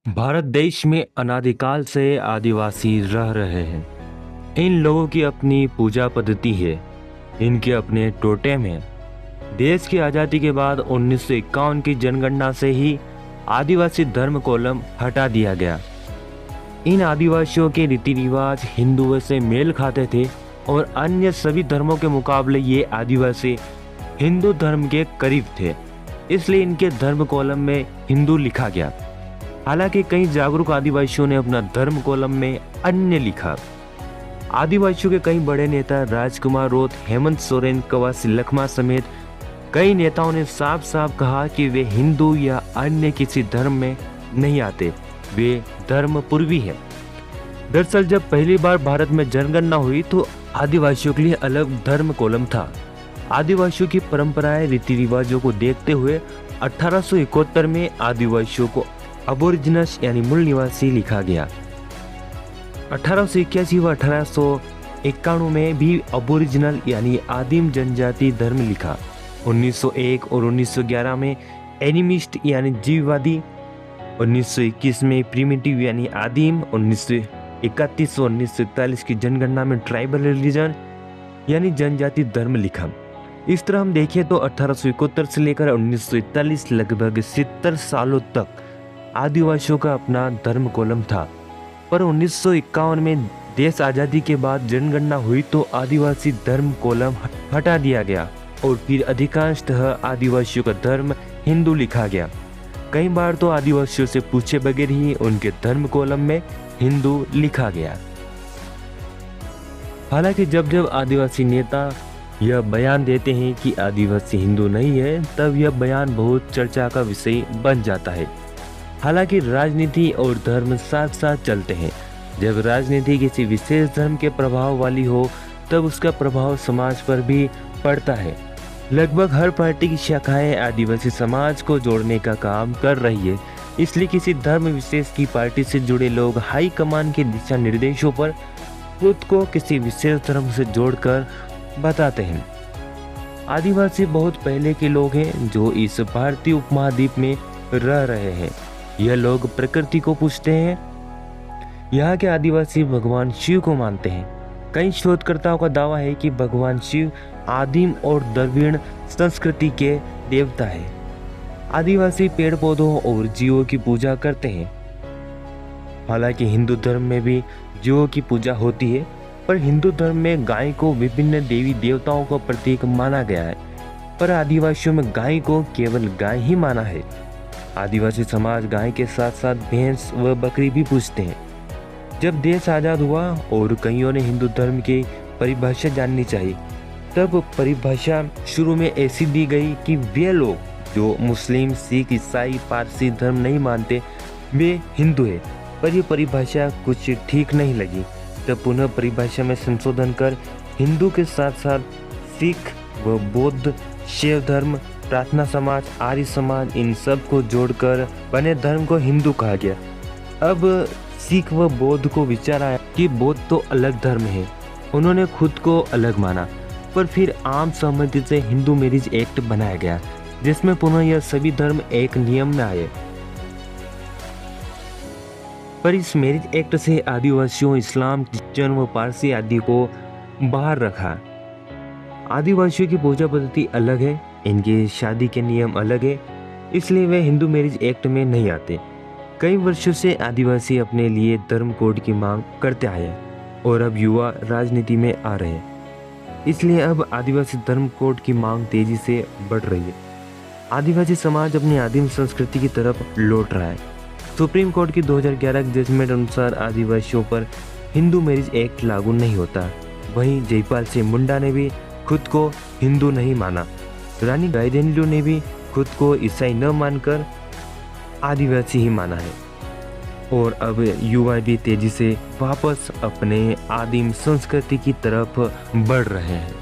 भारत देश में अनादिकाल से आदिवासी रह रहे हैं। इन लोगों की अपनी पूजा पद्धति है, इनके अपने टोटेम हैं। देश की आज़ादी के बाद 1951 की जनगणना से ही आदिवासी धर्म कोलम हटा दिया गया। इन आदिवासियों के रीति रिवाज हिंदुओं से मेल खाते थे और अन्य सभी धर्मों के मुकाबले ये आदिवासी हिंदू धर्म के करीब थे, इसलिए इनके धर्म कोलम में हिंदू लिखा गया। हालांकि कई जागरूक आदिवासियों ने अपना धर्म कोलम में अन्य लिखा। आदिवासियों के कई बड़े नेता राजकुमार रोत, हेमंत सोरेन, कवासी लखमा समेत कई नेताओं ने साफ साफ कहा कि वे हिंदू या अन्य किसी धर्म में नहीं आते, वे धर्म पूर्वी हैं। दरअसल जब पहली बार भारत में जनगणना हुई तो आदिवासियों के लिए अलग धर्म कोलम था। आदिवासियों की परंपराएं रीति रिवाजों को देखते हुए 1871 में आदिवासियों को अबोरिजिनस यानी मूल निवासी लिखा गया। 1881 व 1891 में भी अबोरिजिनल यानी आदिम जनजाति धर्म लिखा। 1901 और 1911 में एनिमिस्ट यानी जीववादी, 1921 में प्रिमिटिव यानी आदिम, 1931 और 1941 की जनगणना में ट्राइबल रिलीजन यानी जनजाति धर्म लिखा। इस तरह हम देखें तो 1871 से लेकर 1941 लगभग 70 सालों तक आदिवासियों का अपना धर्म कोलम था। पर 1951 में देश आज़ादी के बाद जनगणना हुई तो आदिवासी धर्म कोलम हटा दिया गया और फिर अधिकांशतः आदिवासियों का धर्म हिंदू लिखा गया। कई बार तो आदिवासियों से पूछे बगैर ही उनके धर्म कोलम में हिंदू लिखा गया। हालांकि जब जब आदिवासी नेता यह बयान देते हैं कि आदिवासी हिंदू नहीं है, तब यह बयान बहुत चर्चा का विषय बन जाता है। हालांकि राजनीति और धर्म साथ साथ चलते हैं। जब राजनीति किसी विशेष धर्म के प्रभाव वाली हो तब उसका प्रभाव समाज पर भी पड़ता है। लगभग हर पार्टी की शाखाएं आदिवासी समाज को जोड़ने का काम कर रही है, इसलिए किसी धर्म विशेष की पार्टी से जुड़े लोग हाई कमान के दिशा निर्देशों पर खुद को किसी विशेष धर्म से जोड़कर बताते हैं। आदिवासी बहुत पहले के लोग हैं जो इस भारतीय उपमहाद्वीप में रह रहे हैं। यह लोग प्रकृति को पूजते हैं। यहाँ के आदिवासी भगवान शिव को मानते हैं। कई शोधकर्ताओं का दावा है कि भगवान शिव आदिम और द्रविड़ संस्कृति के देवता है। आदिवासी पेड़ पौधों और जीवों की पूजा करते हैं। हालांकि हिंदू धर्म में भी जीवों की पूजा होती है, पर हिंदू धर्म में गाय को विभिन्न देवी देवताओं का प्रतीक माना गया है, पर आदिवासियों में गाय को केवल गाय ही माना है। आदिवासी समाज गाय के साथ साथ भैंस व बकरी भी पूजते हैं। जब देश आज़ाद हुआ और कईयों ने हिंदू धर्म की परिभाषा जाननी चाहिए, तब परिभाषा शुरू में ऐसी दी गई कि वे लोग जो मुस्लिम, सिख, ईसाई, पारसी धर्म नहीं मानते वे हिंदू है। पर यह परिभाषा कुछ ठीक नहीं लगी, तब पुनः परिभाषा में संशोधन कर हिंदू के साथ साथ सिख व बौद्ध, शैव धर्म, प्रार्थना समाज, आर्य समाज, इन सब को जोड़कर बने धर्म को हिंदू कहा गया। अब सिख व बौद्ध को विचार आया कि बौद्ध तो अलग धर्म है, उन्होंने खुद को अलग माना, पर फिर आम सहमति से हिंदू मैरिज एक्ट बनाया गया, जिसमें पुनः यह सभी धर्म एक नियम में आए। पर इस मैरिज एक्ट से आदिवासियों, इस्लाम, क्रिश्चियन व पारसी आदि को बाहर रखा। आदिवासियों की पूजा पद्धति अलग है, इनके शादी के नियम अलग है, इसलिए वे हिंदू मैरिज एक्ट में नहीं आते। कई वर्षों से आदिवासी अपने लिए धर्म कोड की मांग करते आए हैं और अब युवा राजनीति में आ रहे हैं, इसलिए अब आदिवासी धर्म कोड की मांग तेजी से बढ़ रही है। आदिवासी समाज अपनी आदिम संस्कृति की तरफ लौट रहा है। सुप्रीम कोर्ट की 2011 के जजमेंट अनुसार आदिवासियों पर हिंदू मैरिज एक्ट लागू नहीं होता। वहीं जयपाल सिंह मुंडा ने भी खुद को हिंदू नहीं माना। रानी गाइडेंलियो ने भी खुद को ईसाई न मानकर आदिवासी ही माना है। और अब युवा भी तेजी से वापस अपने आदिम संस्कृति की तरफ बढ़ रहे हैं।